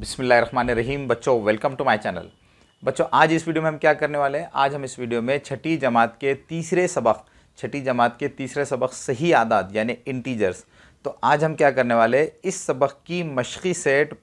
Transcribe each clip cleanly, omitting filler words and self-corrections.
बिस्मिल्लाहिर्रहमानिर्रहीम। बच्चों welcome to my channel. बच्चों आज इस वीडियो में हम क्या करने वाले हैं, आज हम इस वीडियो में छठी जमात के तीसरे सबक सही आदाद यानी इंटीजर्स। तो आज हम क्या करने वाले हैं, इस सबक की मशक़ी सेट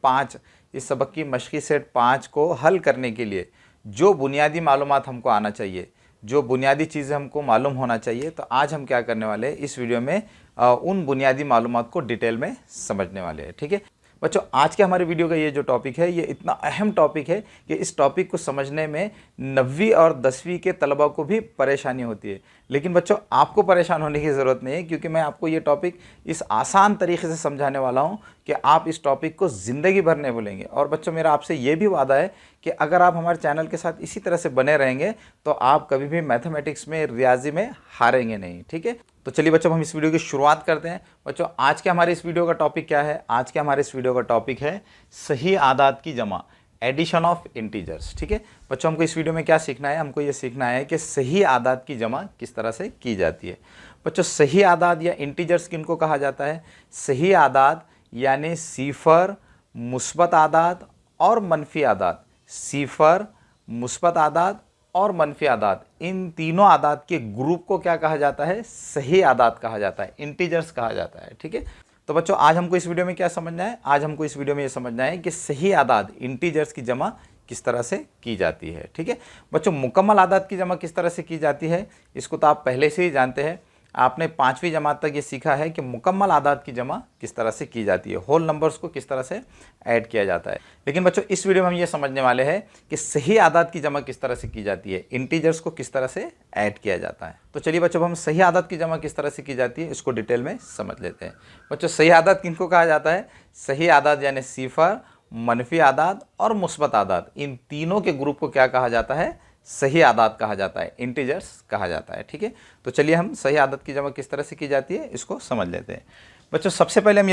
5 को हल करने के लिए जो बुनियादी मालूमात हमको आना चाहिए, जो बुनियादी चीज़ें हमको मालूम होना चाहिए, तो आज हम क्या करने वाले हैं, इस वीडियो में उन बुनियादी मालूमात को डिटेल में समझने वाले हैं। ठीक है बच्चों, आज के हमारे वीडियो का ये जो टॉपिक है, ये इतना अहम टॉपिक है कि इस टॉपिक को समझने में 9वीं और 10वीं के तलबा को भी परेशानी होती है। लेकिन बच्चों आपको परेशान होने की ज़रूरत नहीं है, क्योंकि मैं आपको ये टॉपिक इस आसान तरीके से समझाने वाला हूँ कि आप इस टॉपिक को ज़िंदगी भर नहीं भूलेंगे। और बच्चों मेरा आपसे ये भी वादा है कि अगर आप हमारे चैनल के साथ इसी तरह से बने रहेंगे तो आप कभी भी मैथमेटिक्स में, रियाजी में हारेंगे नहीं। ठीक है, तो चलिए बच्चों हम इस वीडियो की शुरुआत करते हैं। बच्चों आज के हमारे इस वीडियो का टॉपिक क्या है, आज के हमारे इस वीडियो का टॉपिक है सही आदाद की जमा, एडिशन ऑफ इंटीजर्स। ठीक है बच्चों, हमको इस वीडियो में क्या सीखना है, हमको ये सीखना है कि सही आदाद की जमा किस तरह से की जाती है। बच्चों सही आदाद या इंटीजर्स किनको कहा जाता है? सही आदाद यानी सिफर, मुस्बत आदाद और मनफी आदाद। सिफर, मुस्बत आदाद और मनफी आदाद, इन तीनों आदाद के ग्रुप को क्या कहा जाता है? सही आदाद कहा जाता है, इंटीजर्स कहा जाता है। ठीक है, तो बच्चों आज हमको इस वीडियो में क्या समझना है, आज हमको इस वीडियो में ये समझना है कि सही आदाद इंटीजर्स की जमा किस तरह से की जाती है। ठीक है बच्चों, मुकम्मल आदाद की जमा किस तरह से की जाती है, इसको तो आप पहले से ही जानते हैं। आपने 5वीं जमात तक ये सीखा है कि मुकम्मल आदाद की जमा किस तरह से की जाती है, होल नंबर्स को किस तरह से ऐड किया जाता है। लेकिन बच्चों इस वीडियो में हम ये समझने वाले हैं कि सही आदाद की जमा किस तरह से की जाती है, इंटीजर्स को किस तरह से ऐड किया जाता है। तो चलिए बच्चों हम सही आदाद की जमा किस तरह से की जाती है इसको डिटेल में समझ लेते हैं। बच्चों सही आदाद किनको कहा जाता है? सही आदाद यानी सिफर, मनफी आदाद और मुस्बत आदाद, इन तीनों के ग्रुप को क्या कहा जाता है? सही आदाद कहा जाता है, इंटीजर्स कहा जाता है। ठीक है, तो चलिए हम सही आदाद की जमा किस तरह से की जाती है इसको समझ लेते हैं। बच्चों सबसे पहले हम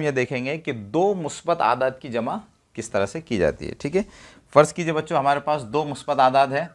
ये देखेंगे कि दो मुस्बत आदाद की जमा किस तरह से की जाती है। ठीक है, फ़र्ज़ कीजिए बच्चों हमारे पास दो मुस्बत आदाद है,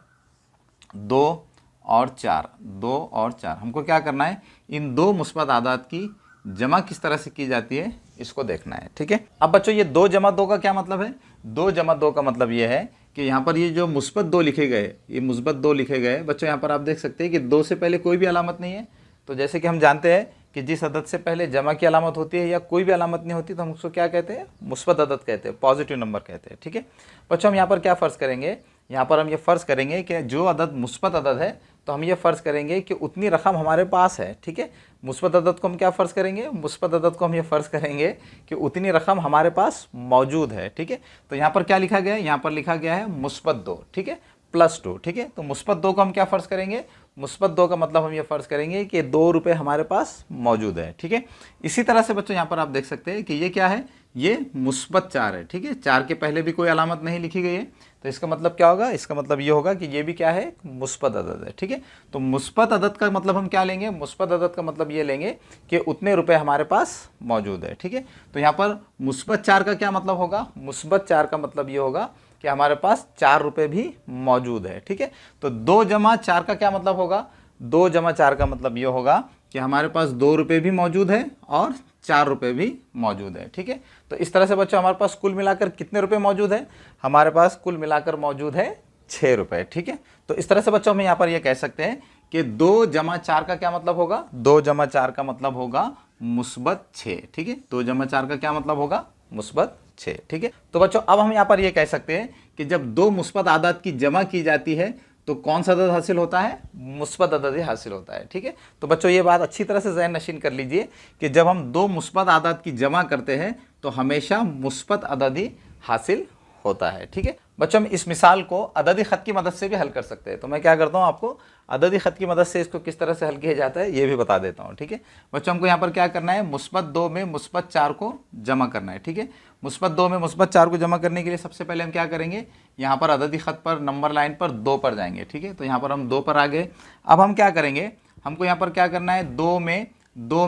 2 और 4। हमको क्या करना है, इन दो मुस्बत आदाद की जमा किस तरह से की जाती है इसको देखना है। ठीक है, अब बच्चों ये 2 जमा 2 का क्या मतलब है? 2 जमा 2 का मतलब ये है कि यहाँ पर ये जो मुस्बत 2 लिखे गए, ये मुस्बत 2 लिखे गए बच्चों, यहाँ पर आप देख सकते हैं कि 2 से पहले कोई भी अलामत नहीं है। तो जैसे कि हम जानते हैं कि जिस अदद से पहले जमा की अलामत होती है या कोई भी अलामत नहीं होती तो हम उसको क्या कहते हैं? मुस्बत अदद कहते हैं, पॉजिटिव नंबर कहते हैं। ठीक है बच्चों, हम यहाँ पर क्या फ़र्ज़ करेंगे, यहाँ पर हम ये फ़र्ज़ करेंगे कि जो अदद मुस्बत अदद है तो हम ये फ़र्ज़ करेंगे कि उतनी रकम हमारे पास है। ठीक है, मुस्बत अदद को हम क्या फ़र्ज़ करेंगे? मुस्बत अदद को हम ये फ़र्ज़ करेंगे कि उतनी रकम हमारे पास मौजूद है। ठीक है, तो यहाँ पर क्या लिखा गया है? यहाँ पर लिखा गया है मुस्बत 2, ठीक है, +2। ठीक है, तो मुस्बत 2 को हम क्या फ़र्ज़ करेंगे? मुस्बत 2 का मतलब हम ये फ़र्ज़ करेंगे कि 2 रुपये हमारे पास मौजूद है। ठीक है, इसी तरह से बच्चों यहाँ पर आप देख सकते हैं कि ये क्या है, ये मुस्बत 4 है। ठीक है, 4 के पहले भी कोई अलामत नहीं लिखी गई है, तो इसका मतलब क्या होगा? इसका मतलब ये होगा कि ये भी क्या है? मुस्बत अदद है। ठीक है, तो मुस्बत अदद का मतलब हम क्या लेंगे? मुस्बत अदद का मतलब ये लेंगे कि उतने रुपए हमारे पास मौजूद है। ठीक है, तो यहाँ पर मुस्बत 4 का क्या मतलब होगा? मुस्बत 4 का मतलब ये होगा कि हमारे पास 4 रुपये भी मौजूद है। ठीक है, तो 2 जमा 4 का क्या मतलब होगा? 2 जमा 4 का मतलब ये होगा कि हमारे पास 2 रुपये भी मौजूद है और 4 रुपये भी मौजूद है। ठीक है, तो इस तरह से बच्चों हमारे पास कुल मिलाकर कितने रुपए मौजूद है? हमारे पास कुल मिलाकर मौजूद है 6 रुपये। ठीक है, तो इस तरह से बच्चों हम यहाँ पर ये कह सकते हैं कि 2 जमा 4 का क्या मतलब होगा? 2 जमा 4 का मतलब होगा मुस्बत 6। ठीक है, 2 जमा 4 का क्या मतलब होगा? मुस्बत 6। ठीक है, तो बच्चों अब हम यहाँ पर ये कह सकते हैं कि जब 2 मुस्बत आदाद की जमा की जाती है तो कौन सा अदद हासिल होता है? मुस्बत अदद ही हासिल होता है। ठीक है, तो बच्चों ये बात अच्छी तरह से ज़हन नशीन कर लीजिए कि जब हम 2 मुस्बत आदाद की जमा करते हैं तो हमेशा मुस्बत अदद ही हासिल होता है। ठीक है बच्चों, हम इस मिसाल को अददी ख़त की मदद से भी हल कर सकते हैं। तो मैं क्या करता हूँ, आपको अददी ख़त की मदद से इसको किस तरह से हल किया जाता है ये भी बता देता हूँ। ठीक है बच्चों, हमको यहाँ पर क्या करना है? मुस्बत 2 में मुस्बत 4 को जमा करना है। ठीक है, मुस्बत 2 में मुस्बत 4 को जमा करने के लिए सबसे पहले हम क्या करेंगे? यहाँ पर अददी ख़त पर नंबर लाइन पर 2 पर जाएंगे। ठीक है, तो यहाँ पर हम 2 पर आ गए। अब हम क्या करेंगे? हमको यहाँ पर क्या करना है? 2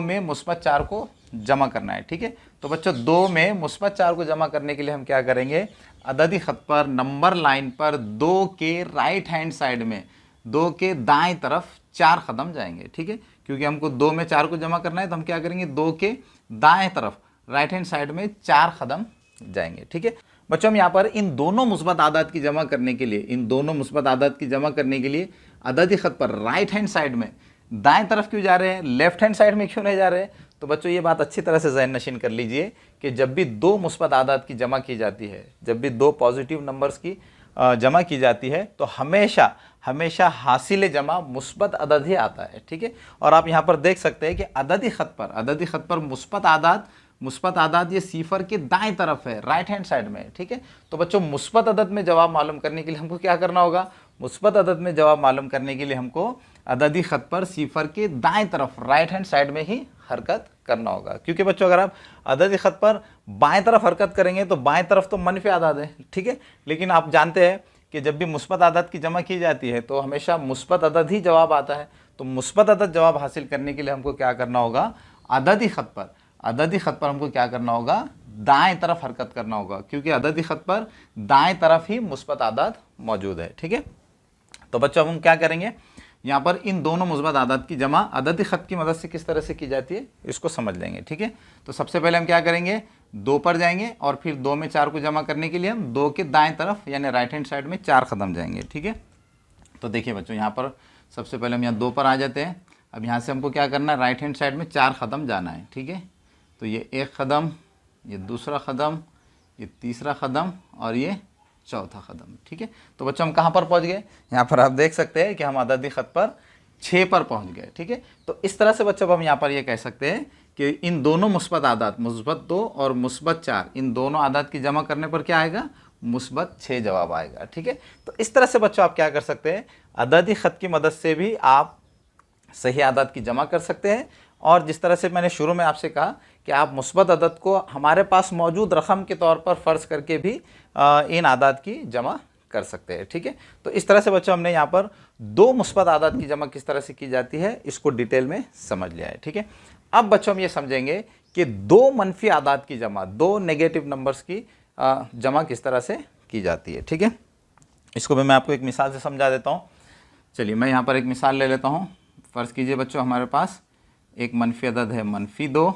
में मुस्बत 4 को जमा करना है। ठीक है, तो बच्चों 2 में मुस्बत 4 को जमा करने के लिए हम क्या करेंगे? अददी ख़त पर नंबर लाइन पर 2 के राइट हैंड साइड में, 2 के दाएं तरफ 4 कदम जाएंगे। ठीक है, क्योंकि हमको 2 में 4 को जमा करना है तो हम क्या करेंगे? 2 के दाएं तरफ राइट हैंड साइड में 4 कदम जाएंगे। ठीक है बच्चों, हम यहाँ पर इन दोनों मुस्बत आदाद की जमा करने के लिए, इन दोनों मुस्बत आदाद की जमा करने के लिए अददी खत पर राइट हैंड साइड में दाएं तरफ क्यों जा रहे हैं, लेफ्ट हैंड साइड में क्यों नहीं जा रहे हैं? तो बच्चों ये बात अच्छी तरह से ज़हन नशीन कर लीजिए कि जब भी दो मुस्बत आदाद की जमा की जाती है, जब भी दो पॉजिटिव नंबर्स की जमा की जाती है, तो हमेशा हमेशा हासिल जमा मुस्बत अदद ही आता है। ठीक है, और आप यहाँ पर देख सकते हैं कि अददी खत पर मुस्बत आदाद ये सिफर के दाएं तरफ है, राइट हैंड साइड में। ठीक है, तो बच्चों मुस्बत अदद में जवाब मालूम करने के लिए हमको क्या करना होगा? मुस्बत अदद में जवाब मालूम करने के लिए हमको अददी खत पर सिफर के दाएं तरफ, राइट हैंड साइड में ही हरकत करना होगा। क्योंकि बच्चों अगर आप अददी खत पर बाएं तरफ हरकत करेंगे तो बाएं तरफ तो मनफी आदाद है। ठीक है, लेकिन आप जानते हैं कि जब भी मुस्बत आदाद की जमा की जाती है तो हमेशा मुस्बत अदद ही जवाब आता है। तो मुस्बत अदद जवाब हासिल करने के लिए हमको क्या करना होगा? अददी खत पर हमको क्या करना होगा? दाएं तरफ हरकत करना होगा, क्योंकि अददी खत पर दाएं तरफ ही मुस्बत आदाद मौजूद है। ठीक है, तो बच्चों हम क्या करेंगे, यहाँ पर इन दोनों मुस्बत आदाद की जमा अददी खत की मदद से किस तरह से की जाती है इसको समझ लेंगे। ठीक है, तो सबसे पहले हम क्या करेंगे, 2 पर जाएंगे और फिर 2 में 4 को जमा करने के लिए हम 2 के दाएं तरफ यानी राइट हैंड साइड में 4 कदम जाएंगे। ठीक है, तो देखिए बच्चों यहाँ पर सबसे पहले हम यहाँ 2 पर आ जाते हैं। अब यहाँ से हमको क्या करना है, राइट हैंड साइड में 4 कदम जाना है। ठीक है, तो ये 1 कदम, ये दूसरा कदम, ये तीसरा कदम और ये चौथा कदम। ठीक है, तो बच्चों हम कहाँ पर पहुँच गए? यहाँ पर आप देख सकते हैं कि हम अददी खत पर 6 पर पहुँच गए। ठीक है, तो इस तरह से बच्चों हम यहाँ पर ये कह सकते हैं कि इन दोनों मुस्बत आदाद, मुस्बत 2 और मुस्बत 4, इन दोनों आदाद की जमा करने पर क्या आएगा? मुस्बत 6 जवाब आएगा। ठीक है, तो इस तरह से बच्चों आप क्या कर सकते हैं, अददी खत की मदद से भी आप सही आदाद की जमा कर सकते हैं। और जिस तरह से मैंने शुरू में आपसे कहा कि आप मुस्बत अदद को हमारे पास मौजूद रकम के तौर पर फ़र्ज़ करके भी इन आदाद की जमा कर सकते हैं। ठीक है, तो इस तरह से बच्चों हमने यहाँ पर 2 मुस्बत आदाद की जमा किस तरह से की जाती है इसको डिटेल में समझ लिया है। ठीक है, अब बच्चों हम ये समझेंगे कि 2 मनफी आदाद की जमा, 2 नेगेटिव नंबर्स की जमा किस तरह से की जाती है। ठीक है, इसको भी मैं आपको एक मिसाल से समझा देता हूँ। चलिए मैं यहाँ पर एक मिसाल ले लेता हूँ। फ़र्ज़ कीजिए बच्चों हमारे पास एक मनफी अदद है -2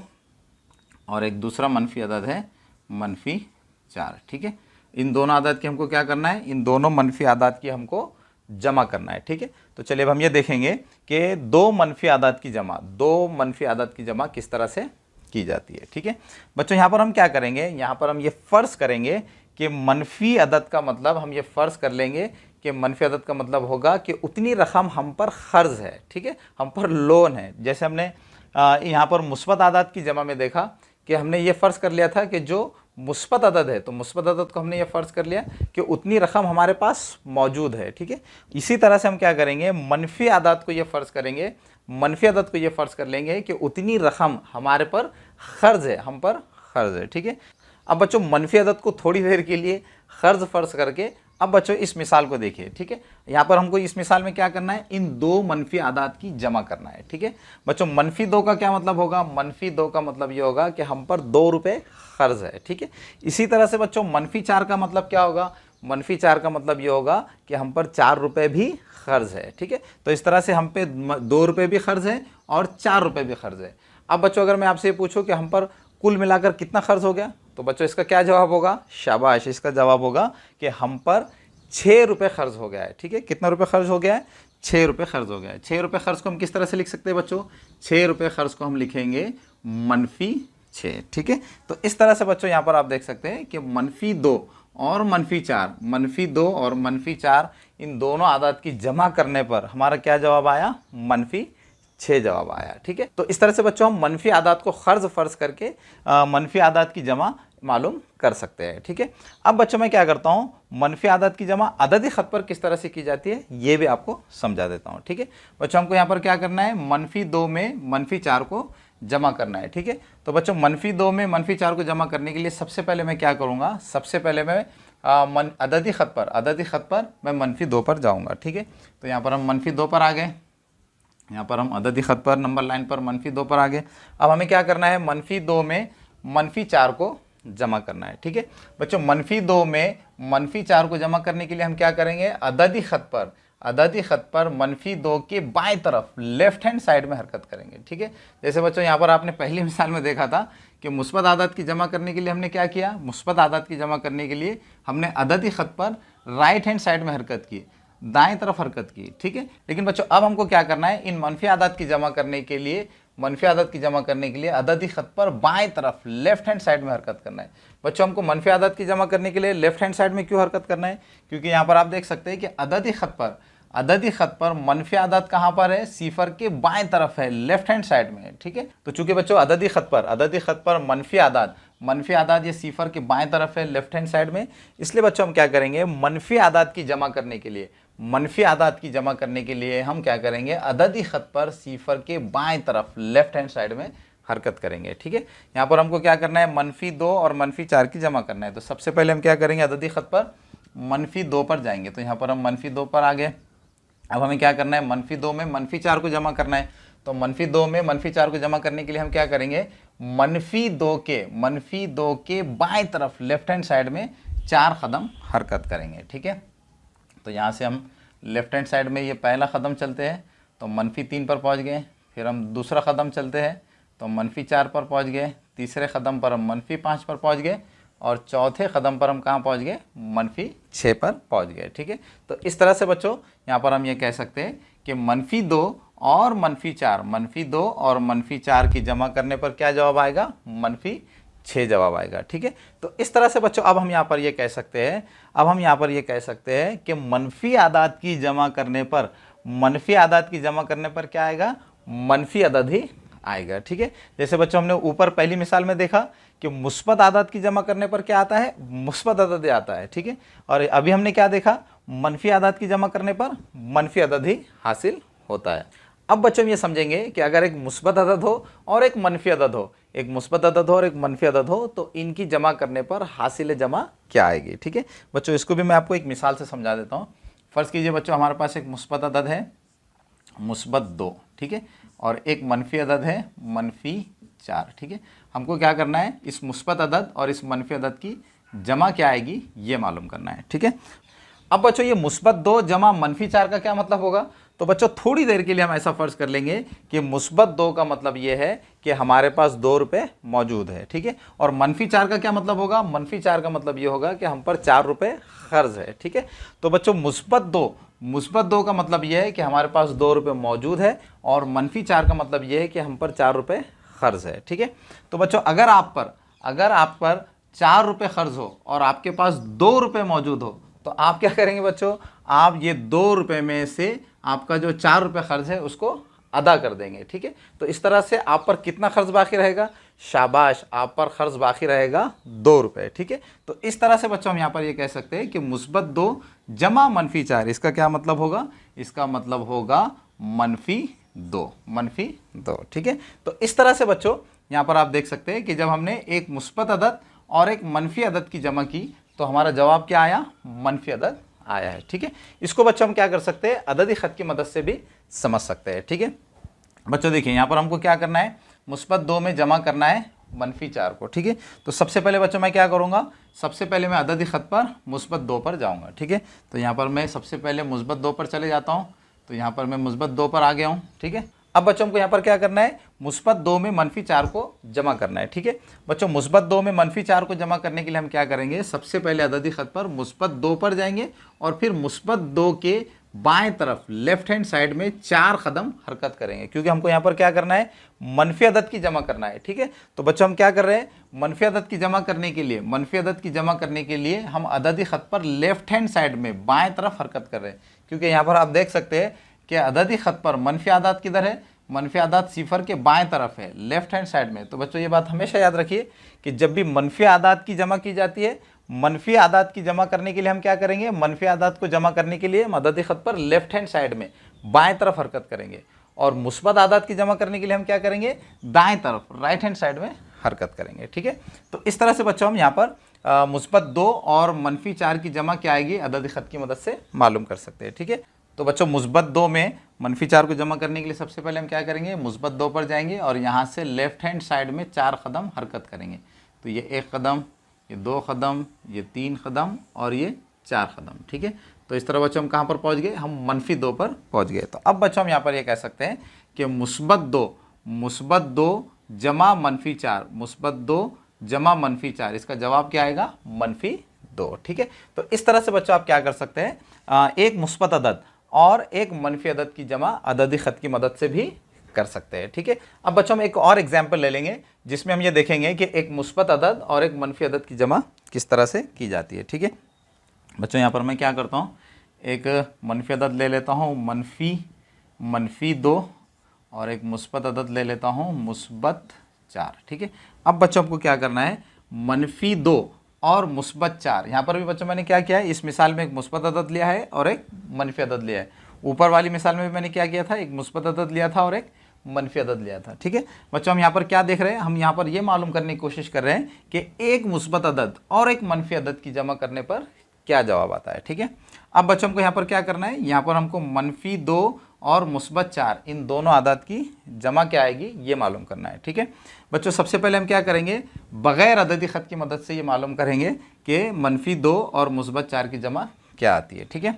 और एक दूसरा मनफी अदद है -4। ठीक है, इन दोनों आदाद की हमको क्या करना है, इन दोनों मनफी आदाद की हमको जमा करना है। ठीक है, तो चलिए अब हम ये देखेंगे कि 2 मनफी आदाद की जमा किस तरह से की जाती है। ठीक है बच्चों, यहाँ पर हम क्या करेंगे, यहाँ पर हम ये फ़र्ज़ करेंगे कि मनफी अदद का मतलब, हम ये फ़र्ज़ कर लेंगे कि मनफी अदद का मतलब होगा कि उतनी रकम हम पर ख़र्ज़ है। ठीक है, हम पर लोन है। जैसे हमने यहाँ पर मुस्बत आदाद की जमा में देखा कि हमने ये फ़र्ज़ कर लिया था कि जो मुस्बत अदद है, तो मुस्बत अदद को हमने ये फ़र्ज़ कर लिया कि उतनी रकम हमारे पास मौजूद है। ठीक है, इसी तरह से हम क्या करेंगे, मनफी आदाद को ये फ़र्ज़ करेंगे, मनफी अदद को ये फ़र्ज़ कर लेंगे कि उतनी रकम हमारे पर ख़र्ज़ है, हम पर ख़र्ज़ है। ठीक है, अब बच्चों मनफी अदद को थोड़ी देर के लिए ख़र्ज़ फ़र्ज़ करके अब बच्चों इस मिसाल को देखिए। ठीक है, यहाँ पर हमको इस मिसाल में क्या करना है, इन 2 मनफी आदाद की जमा करना है। ठीक है बच्चों, -2 का क्या मतलब होगा, -2 का मतलब ये होगा कि हम पर 2 रुपये ख़र्ज़ है। ठीक है, इसी तरह से बच्चों -4 का मतलब क्या होगा, -4 का मतलब ये होगा कि हम पर 4 रुपये भी ख़र्ज़ है। ठीक है, तो इस तरह से हम पे 2 रुपये भी ख़र्ज़ है और 4 रुपये भी ख़र्ज़ है। अब बच्चों अगर मैं आपसे ये पूछूँ कि हम पर कुल मिलाकर कितना ख़र्ज़ हो गया, तो बच्चों इसका क्या जवाब होगा, शाबाश, इसका जवाब होगा कि हम पर 6 रुपये ख़र्ज़ हो गया है। ठीक है, कितना रुपये ख़र्ज़ हो गया है, 6 रुपये ख़र्ज़ हो गया है। 6 रुपये ख़र्ज़ को हम किस तरह से लिख सकते हैं बच्चों, 6 रुपये ख़र्ज़ को हम लिखेंगे -6। ठीक है, तो इस तरह से बच्चों यहाँ पर आप देख सकते हैं कि -2 और -4 और -4 इन दोनों आदाद की जमा करने पर हमारा क्या जवाब आया, -6 जवाब आया। ठीक है, तो इस तरह से बच्चों हम मनफी आदाद को फ़र्ज़ करके मनफी आदाद की जमा मालूम कर सकते हैं। ठीक है, अब बच्चों मैं क्या करता हूँ, मनफी आदाद की जमा अददी खत पर किस तरह से की जाती है ये भी आपको समझा देता हूँ। ठीक है बच्चों, हमको यहाँ पर क्या करना है, -2 में -4 को जमा करना है। ठीक है, तो बच्चों -2 में -4 को जमा करने के लिए सबसे पहले मैं क्या करूँगा, सबसे पहले मैं अददी खत पर मैं -2 पर जाऊँगा। ठीक है, तो यहाँ पर हम -2 पर आ गए, यहाँ पर हम अददी खत पर नंबर लाइन पर -2 पर आ गए। अब हमें क्या करना है, -2 में -4 को जमा करना है। ठीक है बच्चों, -2 में -4 को जमा करने के लिए हम क्या करेंगे, अददी खत अददी खत पर -2 के बाएं तरफ लेफ्ट हैंड साइड में हरकत करेंगे। ठीक है, जैसे बच्चों यहाँ पर आपने पहली मिसाल में देखा था कि मुस्बत आदत की जमा करने के लिए हमने क्या किया, मुस्बत आदत की जमा करने के लिए हमने अददी खत पर राइट हैंड साइड में हरकत की, दाएं तरफ हरकत की। ठीक है, लेकिन बच्चों अब हमको क्या करना है, इन मनफी आदत की जमा करने के लिए, मनफी आदत की जमा करने के लिए अददी खत पर बाएं तरफ लेफ्ट हैंड साइड में हरकत करना है। बच्चों हमको मनफी आदत की जमा करने के लिए लेफ्ट हैंड साइड में क्यों हरकत करना है, क्योंकि यहाँ पर आप देख सकते हैं कि अददी खत पर मनफी आदत कहाँ पर है, सिफर के बाएं तरफ है, लेफ्ट हैंड साइड में है। ठीक है, तो चूंकि बच्चों अददी खत पर मनफी आदाद ये सिफर के बाएं तरफ है, लेफ्ट हैंड साइड में, इसलिए बच्चों हम क्या करेंगे, मनफी आदाद की जमा करने के लिए हम क्या करेंगे, अददी खत पर सिफर के बाएं तरफ लेफ्ट हैंड साइड में हरकत करेंगे। ठीक है, यहाँ पर हमको क्या करना है, -2 और -4 की जमा करना है। तो सबसे पहले हम क्या करेंगे, अददी खत पर -2 पर जाएंगे, तो यहाँ पर हम -2 पर आ गए। अब हमें क्या करना है, -2 में -4 को जमा करना है। तो -2 में -4 को जमा करने के लिए हम क्या करेंगे, -2 के बाएं तरफ लेफ्ट हैंड साइड में 4 कदम हरकत करेंगे। ठीक है, तो यहाँ से हम लेफ्ट हैंड साइड में ये पहला कदम चलते हैं तो -3 पर पहुँच गए, फिर हम दूसरा कदम चलते हैं तो -4 पर पहुँच गए, तीसरे कदम पर हम -5 पर पहुँच गए और चौथे कदम पर हम कहाँ पहुँच गए, -6 पर पहुँच गए। ठीक है, तो इस तरह से बच्चों यहाँ पर हम ये कह सकते हैं कि -2 और -4 और -4 की जमा करने पर क्या जवाब आएगा, -6 जवाब आएगा। ठीक है, तो इस तरह से बच्चों अब हम यहाँ पर ये कह सकते हैं कि मनफी आदाद की जमा करने पर क्या आएगा, मनफी अदद ही आएगा। ठीक है, जैसे बच्चों हमने ऊपर पहली मिसाल में देखा कि मुस्बत आदाद की जमा करने पर क्या आता है, मुस्बत अदद आता है। ठीक है, और अभी हमने क्या देखा, मनफी आदाद की जमा करने पर मनफी अदद ही हासिल होता है। अब बच्चों हम ये समझेंगे कि अगर एक मुस्बत अदद हो और एक मनफी अदद हो, तो इनकी जमा करने पर हासिल जमा क्या आएगी। ठीक है बच्चों, इसको भी मैं आपको एक मिसाल से समझा देता हूँ। फ़र्ज़ कीजिए बच्चों हमारे पास एक मुस्बत अदद है -2, ठीक है, और एक मनफी अदद है -4। ठीक है, हमको क्या करना है, इस मुस्बत अदद और इस मनफी अदद की जमा क्या आएगी ये मालूम करना है। ठीक है, अब बच्चों ये -2 जमा -4 का क्या मतलब होगा, तो बच्चों थोड़ी देर के लिए हम ऐसा फ़र्ज़ कर लेंगे कि -2 का मतलब ये है कि हमारे पास 2 रुपये मौजूद है। ठीक है, और -4 का क्या मतलब होगा, -4 का मतलब ये होगा कि हम पर 4 रुपये ख़र्ज़ है। ठीक है, तो बच्चों -2 का मतलब ये है कि हमारे पास 2 रुपये मौजूद है और -4 का मतलब ये है कि हम पर 4 रुपये ख़र्ज़ है। ठीक है, तो बच्चों अगर आप पर 4 रुपये ख़र्ज़ हो और आपके पास 2 रुपये मौजूद हो, तो आप क्या करेंगे बच्चों, आप ये 2 रुपये में से आपका जो 4 रुपये ख़र्ज़ है उसको अदा कर देंगे। ठीक है, तो इस तरह से आप पर कितना ख़र्ज़ बाकी रहेगा, शाबाश, आप पर ख़र्ज़ बाकी रहेगा 2 रुपये। ठीक है, तो इस तरह से बच्चों हम यहाँ पर ये कह सकते हैं कि -2 जमा -4, इसका क्या मतलब होगा, इसका मतलब होगा -2। ठीक है, तो इस तरह से बच्चों यहाँ पर आप देख सकते हैं कि जब हमने एक मुस्बत अदद और एक मनफी अदद की जमा की तो हमारा जवाब क्या आया, मनफी अदद आया है। ठीक है, इसको बच्चों हम क्या कर सकते हैं, अददी ख़त की मदद से भी समझ सकते हैं। ठीक है बच्चों, देखिए यहाँ पर हमको क्या करना है, -2 में जमा करना है -4 को। ठीक है, तो सबसे पहले बच्चों मैं क्या करूँगा, सबसे पहले मैं अददी ख़त पर -2 पर जाऊँगा। ठीक है, तो यहाँ पर मैं सबसे पहले -2 पर चले जाता हूँ, तो यहाँ पर मैं -2 पर आ गया हूँ। ठीक है, अब बच्चों को यहाँ पर क्या करना है, -2 में -4 को जमा करना है। ठीक है बच्चों, -2 में -4 को जमा करने के लिए हम क्या करेंगे, सबसे पहले अददी ख़त पर -2 पर जाएंगे और फिर -2 के बाएं तरफ लेफ्ट हैंड साइड में 4 कदम हरकत करेंगे, क्योंकि हमको यहाँ पर क्या करना है, मनफी अदद की जमा करना है। ठीक है, तो बच्चों हम क्या कर रहे हैं, मनफी अदद की जमा करने के लिए हम अददी ख़त पर लेफ्ट हैंड साइड में बाएं तरफ हरकत कर रहे हैं, क्योंकि यहाँ पर आप देख सकते हैं कि अददी ख़त पर मनफी आदाद किधर है, मनफी आदाद सिफर के बाएं तरफ है, लेफ्ट हैंड साइड में। तो बच्चों ये बात हमेशा याद रखिए कि जब भी मनफी आदाद की जमा की जाती है, मनफी आदाद की जमा करने के लिए हम क्या करेंगे, मनफी आदाद को जमा करने के लिए हम अददी ख़त पर लेफ्ट हैंड साइड में बाएं तरफ हरकत करेंगे, और मुस्बत आदाद की जमा करने के लिए हम क्या करेंगे, दाएं तरफ राइट हैंड साइड में हरकत करेंगे। ठीक है, तो इस तरह से बच्चों हम यहाँ पर -2 और -4 की जमा क्या आएगी, अददी ख़त की मदद से मालूम कर सकते हैं। ठीक है, तो बच्चों -2 में -4 को जमा करने के लिए सबसे पहले हम क्या करेंगे, -2 पर जाएंगे और यहाँ से लेफ्ट हैंड साइड में 4 कदम हरकत करेंगे। तो ये 1 कदम, ये 2 कदम, ये 3 कदम और ये 4 कदम। ठीक है, तो इस तरह बच्चों हम कहाँ पर पहुँच गए, हम -2 पर पहुँच गए। तो अब बच्चों हम यहाँ पर ये कह सकते हैं कि -2 जमा -4, -2 जमा -4, इसका जवाब क्या आएगा, -2। ठीक है, तो इस तरह से बच्चों आप क्या कर सकते हैं, एक मुस्बत अदद और एक मनफी अदद की जमा अददी ख़त की मदद से भी कर सकते हैं। ठीक है, अब बच्चों हम एक और एग्जाम्पल ले लेंगे जिसमें हम ये देखेंगे कि एक मुस्बत अदद और एक मनफी अदद की जमा किस तरह से की जाती है। ठीक है बच्चों, यहाँ पर मैं क्या करता हूँ, एक मनफी अदद ले लेता हूँ -2 और एक मुस्बत अदद ले लेता हूँ -4। ठीक है, अब बच्चों आपको क्या करना है, -2 और -4, यहाँ पर भी बच्चों मैंने क्या किया है, इस मिसाल में एक मुस्बत अदद लिया है और एक मनफी अदद लिया है। ऊपर वाली मिसाल में भी मैंने क्या किया था, एक मुस्बत अदद लिया था और एक मनफी अदद लिया था। ठीक है बच्चों, हम यहाँ पर क्या देख रहे हैं, हम यहाँ पर ये मालूम करने की कोशिश कर रहे हैं कि एक मुस्बत अदद और एक मनफी अदद की जमा करने पर क्या जवाब आता है। ठीक है, अब बच्चों को यहाँ पर क्या करना है, यहाँ पर हमको -2 और -4 इन दोनों आदात की जमा क्या आएगी ये मालूम करना है। ठीक है बच्चों, सबसे पहले हम क्या करेंगे, बग़ैर अददी ख़त की मदद से ये मालूम करेंगे कि -2 और -4 की जमा क्या आती है। ठीक है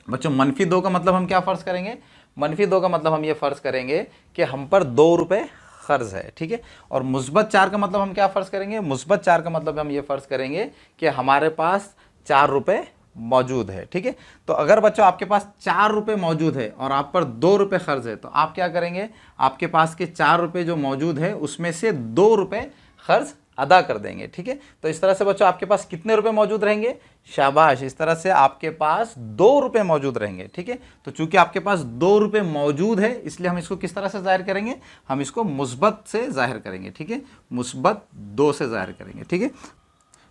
बच्चों, -2 का मतलब हम क्या फ़र्ज़ करेंगे, -2 का मतलब हम ये फ़र्ज़ करेंगे कि हम पर 2 रुपये क़र्ज़ है। ठीक है, और -4 का मतलब हम क्या फ़र्ज़ करेंगे, -4 का मतलब हम ये फ़र्ज़ करेंगे कि हमारे पास 4 रुपये मौजूद है। ठीक है, तो अगर बच्चों आपके पास 4 रुपये मौजूद है और आप पर 2 रुपये क़र्ज़ है, तो आप क्या करेंगे, आपके पास के 4 रुपये जो मौजूद है उसमें से 2 रुपये क़र्ज़ अदा कर देंगे। ठीक है, तो इस तरह से बच्चों आपके पास कितने रुपए मौजूद रहेंगे, शाबाश, इस तरह से आपके पास 2 रुपये मौजूद रहेंगे। ठीक है, तो चूंकि आपके पास 2 रुपये मौजूद है इसलिए हम इसको किस तरह से ज़ाहिर करेंगे, हम इसको मुस्बत से ज़ाहिर करेंगे। ठीक है, -2 से ज़ाहिर करेंगे। ठीक है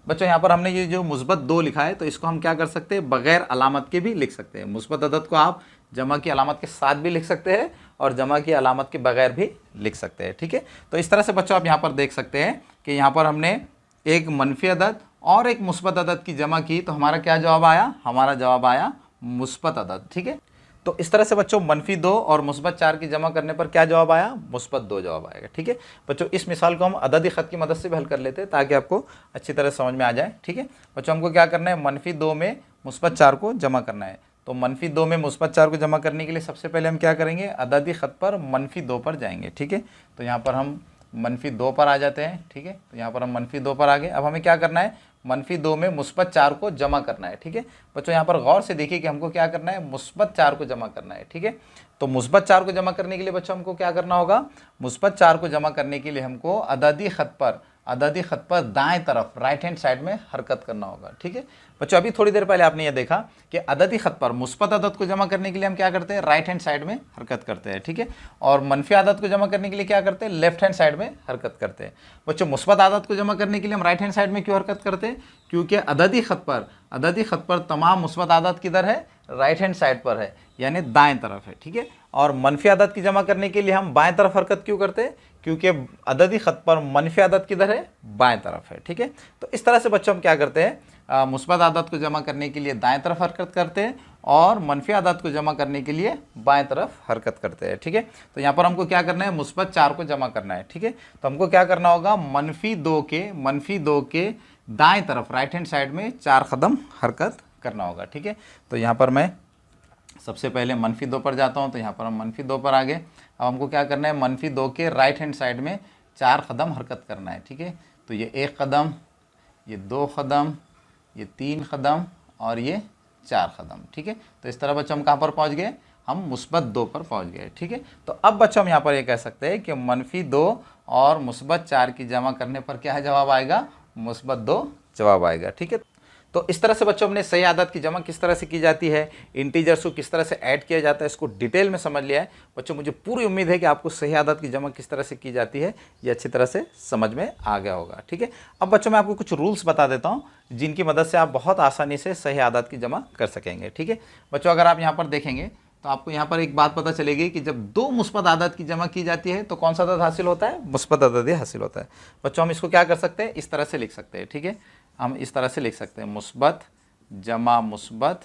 बच्चों, यहाँ पर हमने ये जो -2 लिखा है तो इसको हम क्या कर सकते हैं, बग़ैर अलामत के भी लिख सकते हैं। मुस्बत अदद को आप जमा की अलामत के साथ भी लिख सकते हैं और जमा की अलामत के बगैर भी लिख सकते हैं। ठीक है, तो इस तरह से बच्चों आप यहाँ पर देख सकते हैं कि यहाँ पर हमने एक मनफी अदद और एक मुस्बत अदद की जमा की तो हमारा क्या जवाब आया, हमारा जवाब आया मुस्बत अदद। ठीक है, तो इस तरह से बच्चों -2 और -4 की जमा करने पर क्या जवाब आया, -2 जवाब आएगा। ठीक है बच्चों, इस मिसाल को हम अददी ख़त की मदद से भी हल कर लेते हैं ताकि आपको अच्छी तरह समझ में आ जाए। ठीक है बच्चों, हमको क्या करना है, -2 में -4 को जमा करना है। तो -2 में -4 को जमा करने के लिए सबसे पहले हम क्या करेंगे, अददी ख़त पर -2 पर जाएंगे। ठीक है, तो यहाँ पर हम -2 पर आ जाते हैं। ठीक है, तो यहाँ पर हम -2 पर आ गए। अब हमें क्या करना है, -2 में -4 को जमा करना है। ठीक है बच्चों, यहाँ पर गौर से देखिए कि हमको क्या करना है, -4 को जमा करना है। ठीक है, तो -4 को जमा करने के लिए बच्चों हमको क्या करना होगा, -4 को जमा करने के लिए हमको अददी ख़त पर दाएं तरफ राइट हैंड साइड में हरकत करना होगा। ठीक है बच्चों, अभी थोड़ी देर पहले आपने ये देखा कि अददी ख़त पर मुस्बत अदद को जमा करने के लिए हम क्या करते हैं, राइट हैंड साइड में हरकत करते हैं। ठीक है, और मनफी आदत को जमा करने के लिए क्या करते हैं, लेफ्ट हैंड साइड में हरकत करते हैं। बच्चों, मुस्बत आदत को जमा करने के लिए हम राइट हैंड साइड में क्यों हरकत करते हैं, क्योंकि अददी ख़त पर तमाम मुस्बत आदत किधर है, राइट हैंड साइड पर है, यानी दाएं तरफ है। ठीक है, और मनफी आदत की जमा करने के लिए हम बाएं तरफ हरकत क्यों करते हैं, क्योंकि अददी ख़त पर मनफी आदत किधर है, बाएं तरफ है। ठीक है, तो इस तरह से बच्चों हम क्या करते हैं, मुस्बत आदत को जमा करने के लिए दाएं तरफ हरकत करते हैं और मनफी आदत को जमा करने के लिए बाएं तरफ हरकत करते हैं। ठीक है, तो यहाँ पर हमको क्या करना है, -4 को जमा करना है। ठीक है, तो हमको क्या करना होगा, -2 के दाएं तरफ राइट हैंड साइड में 4 कदम हरकत करना होगा। ठीक है, तो यहाँ पर मैं सबसे पहले -2 पर जाता हूँ, तो यहाँ पर हम -2 पर आ गए। अब हमको क्या करना है, -2 के राइट हैंड साइड में 4 कदम हरकत करना है। ठीक है, तो ये 1 कदम, ये 2 कदम, ये 3 कदम और ये 4 कदम। ठीक है, तो इस तरह बच्चों हम कहाँ पर पहुँच गए, हम -2 पर पहुँच गए। ठीक है, तो अब बच्चों हम यहाँ पर ये कह सकते हैं कि -2 और -4 की जमा करने पर क्या जवाब आएगा, -2 जवाब आएगा। ठीक है, तो इस तरह से बच्चों हमने सही आदत की जमा किस तरह से की जाती है, इंटीजर्स को किस तरह से ऐड किया जाता है, इसको डिटेल में समझ लिया है। बच्चों, मुझे पूरी उम्मीद है कि आपको सही आदत की जमा किस तरह से की जाती है ये अच्छी तरह से समझ में आ गया होगा। ठीक है, अब बच्चों मैं आपको कुछ रूल्स बता देता हूँ जिनकी मदद से आप बहुत आसानी से सही आदत की जमा कर सकेंगे। ठीक है बच्चों, अगर आप यहाँ पर देखेंगे तो आपको यहाँ पर एक बात पता चलेगी कि जब 2 मुस्बत आदत की जमा की जाती है तो कौन सा अदद हासिल होता है, मुस्बत अदद ही हासिल होता है। बच्चों, हम इसको क्या कर सकते हैं, इस तरह से लिख सकते हैं। ठीक है, हम इस तरह से लिख सकते हैं, मुस्बत जमा मुस्बत।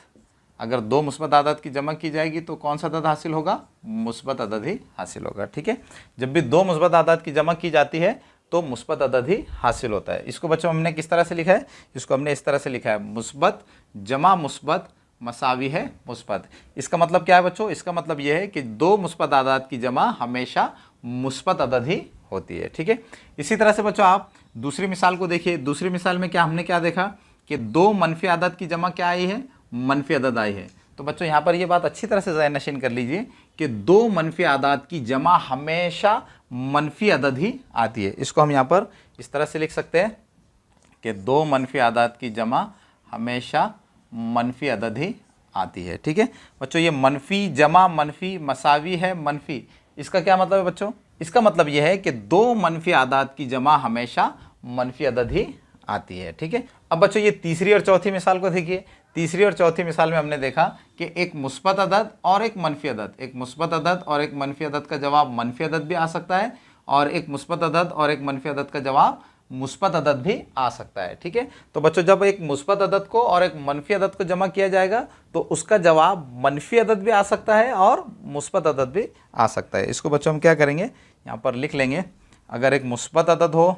अगर 2 मुस्बत आदत की जमा की जाएगी तो कौन सा अदद हासिल होगा, मुस्बत अदद ही हासिल होगा। ठीक है, जब भी 2 मुस्बत आदत की जमा की जाती है तो मुस्बत अदद ही हासिल होता है। इसको बच्चों हमने किस तरह से लिखा है, इसको हमने इस तरह से लिखा है, मुस्बत जमा मुस्बत मसावी है मुस्बत। इसका मतलब क्या है बच्चों? इसका मतलब यह है कि दो मुस्बत आदाद की जमा हमेशा मुस्बत अदद ही होती है। ठीक है, इसी तरह से बच्चों आप दूसरी मिसाल को देखिए। दूसरी मिसाल में हमने क्या देखा कि दो मनफी आदद की जमा क्या आई है? मनफी अदद आई है। तो बच्चों यहाँ पर ये बात अच्छी तरह से ज़हन नशीन कर लीजिए कि दो मनफी आदाद की जमा हमेशा मनफी अदद ही आती है। इसको हम यहाँ पर इस तरह से लिख सकते हैं कि दो मनफी आदाद की जमा हमेशा मनफी अदद ही आती है। ठीक है बच्चों, ये मनफी जमा मनफी मसावी है मनफी, इसका क्या मतलब है बच्चों? इसका मतलब यह है कि दो मनफी आदाद की जमा हमेशा मनफी अदद ही आती है। ठीक है, अब बच्चों ये तीसरी और चौथी मिसाल को देखिए। तीसरी और चौथी मिसाल में हमने देखा कि एक मुस्बत अदद और एक मनफी अदद, एक मुस्बत अदद और एक मनफी अदद का जवाब मनफी अदद भी आ सकता है, और एक मुस्बत अदद और एक मनफी अदद का जवाब मुस्बत अदद भी आ सकता है। ठीक है, तो बच्चों जब एक मुस्बत अदद को और एक मनफी अदद को जमा किया जाएगा तो उसका जवाब मनफी अदद भी आ सकता है और मुस्बत अदद भी आ सकता है। इसको बच्चों हम क्या करेंगे, यहाँ पर लिख लेंगे। अगर एक मुस्बत अदद हो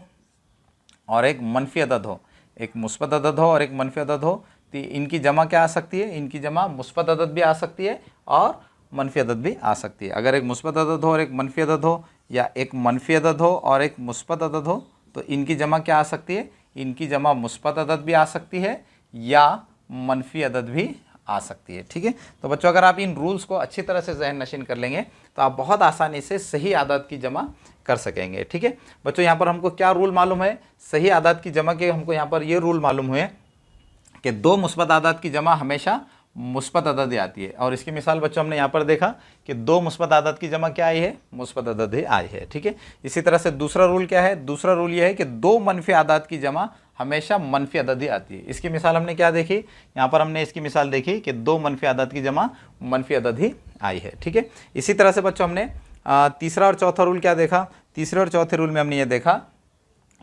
और एक मनफी अदद हो, एक मुस्बत अदद हो और एक मनफी अदद हो, तो इनकी जमा क्या आ सकती है? इनकी जमा मुस्बत अदद भी आ सकती है और मनफी अदद भी आ सकती है। अगर एक मुस्बत अदद हो और एक मनफी अदद हो, या एक मनफी अदद हो और एक मुस्बत अदद हो, तो इनकी जमा क्या आ सकती है? इनकी जमा मुस्बत अदद भी आ सकती है या मनफी अदद भी आ सकती है। ठीक है, तो बच्चों अगर आप इन रूल्स को अच्छी तरह से जहन नशीन कर लेंगे तो आप बहुत आसानी से सही आदाद की जमा कर सकेंगे। ठीक है बच्चों, यहाँ पर हमको क्या रूल मालूम है? सही आदाद की जमा के हमको यहाँ पर ये रूल मालूम हुए कि दो मुस्बत आदाद की जमा हमेशा मुस्बत अदद ही आती है। और इसकी मिसाल बच्चों हमने यहाँ पर देखा कि दो मुस्बत आदाद की जमा क्या आई है? मुस्बत अदद ही आई है। ठीक है, इसी तरह से दूसरा रूल क्या है? दूसरा रूल यह है कि दो मनफी आदाद की जमा हमेशा मनफी अदद ही आती है। इसकी मिसाल हमने क्या देखी? यहाँ पर हमने इसकी मिसाल देखी कि दो मनफी आदाद की जमा मनफी अदद ही आई है। ठीक है, इसी तरह से बच्चों हमने तीसरा और चौथा रूल क्या देखा? तीसरे और चौथे रूल में हमने ये देखा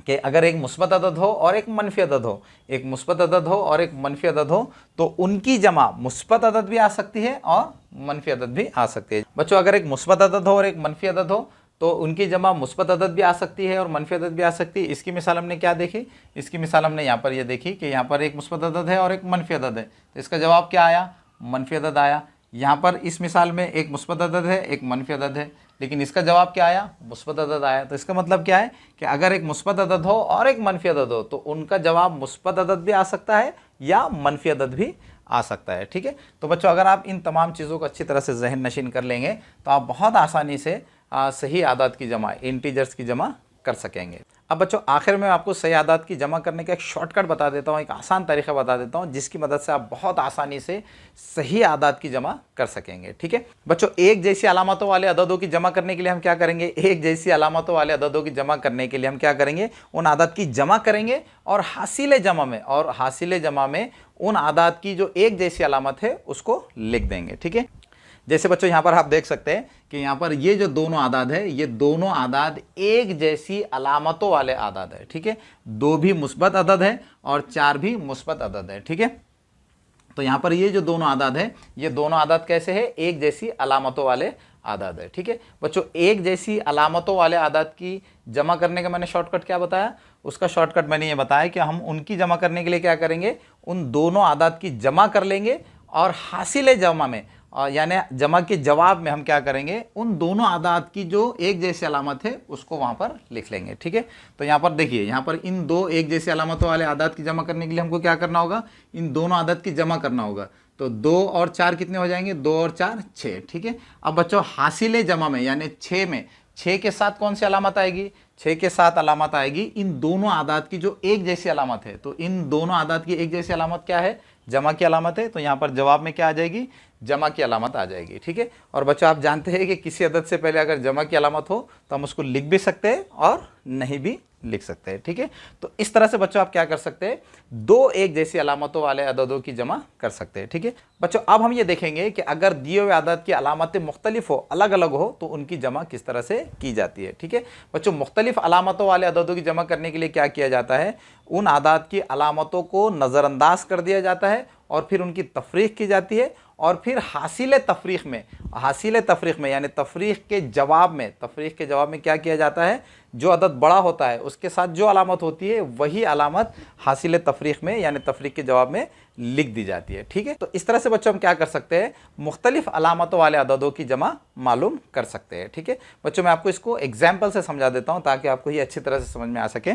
कि अगर एक मुस्बत अदद हो और एक मनफी अदद हो, एक मुस्बत अदद हो और एक मनफी अदद हो, तो उनकी जमा मुस्बत अदद भी आ सकती है और मनफी अदद भी आ सकती है। बच्चों अगर एक मुस्बत अदद हो और एक मनफी अदद हो तो उनकी जमा मुस्बत अदद भी आ सकती है और मनफी अदद भी आ सकती है। इसकी मिसाल हमने क्या देखी? इसकी मिसाल हमने यहाँ पर ये देखी कि यहाँ पर एक मुस्बत अदद है और एक मनफी अदद है, तो इसका जवाब क्या आया? मनफी अदद आया। यहाँ पर इस मिसाल में एक मुस्बत अदद है, एक मनफी अदद है, लेकिन इसका जवाब क्या आया? मुस्बत अदद आया। तो इसका मतलब क्या है कि अगर एक मुस्बत अदद हो और एक मनफी अदद हो तो उनका जवाब मुस्बत अदद भी आ सकता है या मनफी अदद भी आ सकता है। ठीक है, तो बच्चों अगर आप इन तमाम चीज़ों को अच्छी तरह से जहन नशीन कर लेंगे तो आप बहुत आसानी से सही आदाद की जमा, इंटीजर्स की जमा कर सकेंगे। अब बच्चों आखिर में आपको सही आदाद की जमा करने का एक शॉर्टकट बता देता हूँ, एक आसान तरीका बता देता हूँ जिसकी मदद से आप बहुत आसानी से सही आदाद की जमा कर सकेंगे। ठीक है बच्चों, एक जैसी अलामतों वाले अददों की जमा करने के लिए हम क्या करेंगे? एक जैसी अलामतों वाले अददों की जमा करने के लिए हम क्या करेंगे? उन आदाद की जमा करेंगे और हासिल जमा में उन आदाद की जो एक जैसी अलामत है उसको लिख देंगे। ठीक है, जैसे बच्चों यहाँ पर आप देख सकते हैं कि यहाँ पर ये जो दोनों आदाद है, ये दोनों आदाद एक जैसी अलामतों वाले आदाद है। ठीक है, दो भी मुस्बत अदद है और चार भी मुस्बत अदद है। ठीक है, तो यहाँ पर ये जो दोनों आदाद है, ये दोनों आदाद कैसे है? एक जैसी अलामतों वाले आदाद है। ठीक है बच्चों, एक जैसी अलामतों वाले आदाद की जमा करने का मैंने शॉर्टकट क्या बताया? उसका शॉर्टकट मैंने ये बताया कि हम उनकी जमा करने के लिए क्या करेंगे? उन दोनों आदाद की जमा कर लेंगे और हासिल जमा में यानी जमा के जवाब में हम क्या करेंगे? उन दोनों आदाद की जो एक जैसी अलामत है उसको वहाँ पर लिख लेंगे। ठीक है, तो यहाँ पर देखिए, यहाँ पर इन दो एक जैसी अलामतों वाले आदाद की जमा करने के लिए हमको क्या करना होगा? इन दोनों आदाद की जमा करना होगा। तो 2 और 4 कितने हो जाएंगे? 2 और 4 6। ठीक है, अब बच्चों हासिल जमा में यानी 6 में 6 के साथ कौन सी अलामत आएगी? 6 के साथ अलामत आएगी इन दोनों आदाद की जो एक जैसी अलामत है। तो इन दोनों आदाद की एक जैसी अलामत क्या है? जमा की अलामत है। तो यहाँ पर जवाब में क्या आ जाएगी? जमा की अलामत आ जाएगी। ठीक है, और बच्चों आप जानते हैं कि किसी अदद से पहले अगर जमा की अलामत हो तो हम उसको लिख भी सकते हैं और नहीं भी लिख सकते हैं। ठीक है, तो इस तरह से बच्चों आप क्या कर सकते हैं? दो एक जैसी अलामतों वाले अददों की जमा कर सकते हैं। ठीक है बच्चों, अब हम ये देखेंगे कि अगर दिए हुए अदद की अलामतें मुख्तलिफ हो, अलग अलग हो, तो उनकी जमा किस तरह से की जाती है। ठीक है बच्चों, मुख्तलिफ अलामतों वाले अददों की जमा करने के लिए क्या किया जाता है? उन आदाद की अलामतों को नज़रअंदाज कर दिया जाता है और फिर उनकी तफरीक की जाती है और फिर हासिल तफरीक में यानी तफरीक के जवाब में क्या किया जाता है, जो अदद बड़ा होता है उसके साथ जो अलामत होती है वही अलामत हासिल तफरीक में यानी तफरीक के जवाब में लिख दी जाती है। ठीक है, तो इस तरह से बच्चों हम क्या कर सकते हैं, मुख्तलिफ अलामतों वाले अददों की जमा मालूम कर सकते हैं। ठीक है बच्चों, मैं आपको इसको एग्जाम्पल से समझा देता हूँ ताकि आपको ये अच्छी तरह से समझ में आ सके।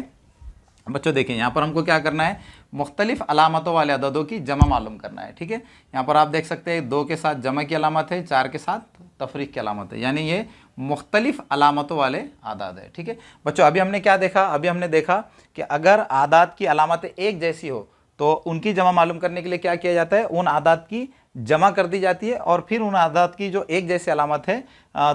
बच्चों देखिए, यहाँ पर हमको क्या करना है, मुख्तलिफ अलामतों वाले अददों की जमा मालूम करना है। ठीक है, यहाँ पर आप देख सकते हैं 2 के साथ जमा की अलामत है, 4 के साथ तफरीक की अलामत है, यानी ये मुख्तलिफ अलामतों वाले आदाद है। ठीक है बच्चों, अभी हमने क्या देखा, अभी हमने देखा कि अगर आदाद की अलामतें एक जैसी हो तो उनकी जमा मालूम करने के लिए क्या किया जाता है, उन आदाद की जमा कर दी जाती है और फिर उन आदाद की जो एक जैसी अलामत है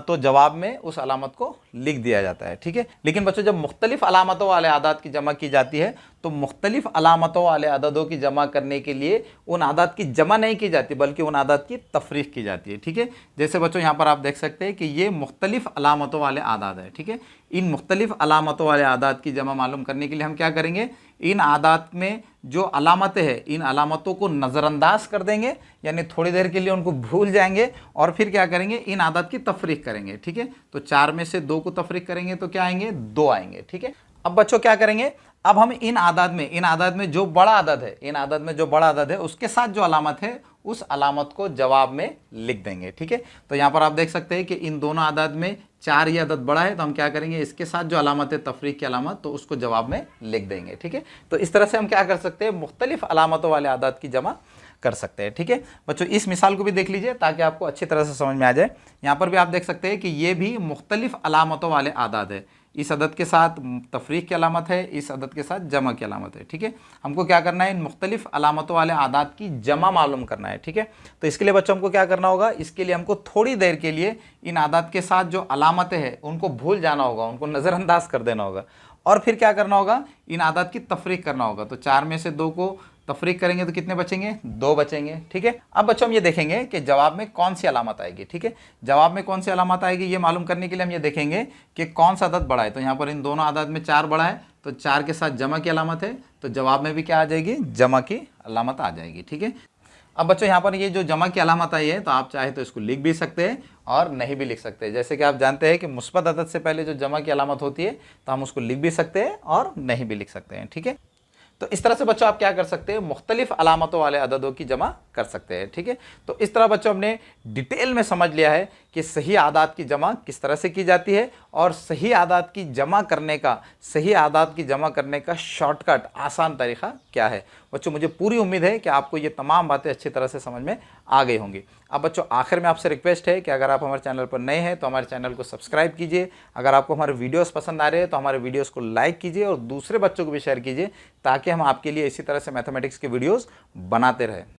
तो जवाब में उस अलामत को लिख दिया जाता है। ठीक है, लेकिन बच्चों जब मुख्तलिफ अलामतों वाले आदाद की जमा की जाती है तो मुख्तलिफ अलामतों वाले अददों की जमा करने के लिए उन आदाद की जमा नहीं की जाती बल्कि उन आदाद की तफरीक की जाती है। ठीक है, जैसे बच्चों यहाँ पर आप देख सकते हैं कि ये मुख्तलिफ अलामतों वाले आदाद है। ठीक है, इन मुख्तलिफ अलामतों वाले आदाद की जमा मालूम करने के लिए हम क्या करेंगे, इन आदाद में जो अलामतें हैं इन अलामतों को नज़रअंदाज कर देंगे, यानी थोड़ी देर के लिए उनको भूल जाएंगे और फिर क्या करेंगे, इन आदाद की तफरीक करेंगे। ठीक है, तो 4 में से 2 को तफरीक करेंगे तो क्या आएंगे, 2 आएंगे। ठीक है, अब बच्चों क्या करेंगे, अब हम इन आदाद में जो बड़ा आदद है उसके साथ जो अलामत है उस अलामत को जवाब में लिख देंगे। ठीक है, तो यहाँ पर आप देख सकते हैं कि इन दोनों आदाद में 4 ये अदद बड़ा है तो हम क्या करेंगे, इसके साथ जो अलामत है तफरीक की अलामत तो उसको जवाब में लिख देंगे। ठीक है, तो इस तरह से हम क्या कर सकते हैं, मुख्तलिफ अलामतों वाले आदाद की जमा कर सकते हैं। ठीक है बच्चों, इस मिसाल को भी देख लीजिए ताकि आपको अच्छी तरह से समझ में आ जाए। यहाँ पर भी आप देख सकते हैं कि ये भी मुख्तलिफ अलामतों वाले आदाद है, इस अदद के साथ तफरीक की अलामत है, इस अदद के साथ जमा की अलामत है। ठीक है, हमको क्या करना है, इन मुख्तलिफ अलामतों वाले आदाद की जमा मालूम करना है। ठीक है, तो इसके लिए बच्चों हमको क्या करना होगा, इसके लिए हमको थोड़ी देर के लिए इन आदाद के साथ जो अलामतें हैं उनको भूल जाना होगा, उनको नज़रअंदाज कर देना होगा और फिर क्या करना होगा, इन आदाद की तफरीक करना होगा। तो 4 में से 2 को तफरीक करेंगे तो कितने बचेंगे, 2 बचेंगे। ठीक है, अब बच्चों हम ये देखेंगे कि जवाब में कौन सी अलामत आएगी। ठीक है, जवाब में कौन सी अलामत आएगी ये मालूम करने के लिए हम ये देखेंगे कि कौन सा अदद बड़ा है। तो यहाँ पर इन दोनों आदाद में 4 बड़ा है तो 4 के साथ जमा की अलामत है तो जवाब में भी क्या आ जाएगी, जमा की अलामत आ जाएगी। ठीक है, अब बच्चों यहाँ पर ये जो जमा की अलामत आई है तो आप चाहे तो इसको लिख भी सकते हैं और नहीं भी लिख सकते हैं। जैसे कि आप जानते हैं कि मुस्बत अदद से पहले जो जमा की अलामत होती है तो हम उसको लिख भी सकते हैं और नहीं भी लिख सकते हैं। ठीक है, तो इस तरह से बच्चों आप क्या कर सकते हैं, मुख्तलिफ अलामतों वाले अददों की जमा कर सकते हैं। ठीक है, तो इस तरह बच्चों हमने डिटेल में समझ लिया है कि सही आदाद की जमा किस तरह से की जाती है और सही आदाद की जमा करने का शॉर्टकट आसान तरीक़ा क्या है। बच्चों मुझे पूरी उम्मीद है कि आपको ये तमाम बातें अच्छी तरह से समझ में आ गई होंगी। अब बच्चों आखिर में आपसे रिक्वेस्ट है कि अगर आप हमारे चैनल पर नए हैं तो हमारे चैनल को सब्सक्राइब कीजिए। अगर आपको हमारे वीडियोस पसंद आ रहे हैं तो हमारे वीडियोस को लाइक कीजिए और दूसरे बच्चों को भी शेयर कीजिए ताकि हम आपके लिए इसी तरह से मैथमेटिक्स के वीडियोस बनाते रहें।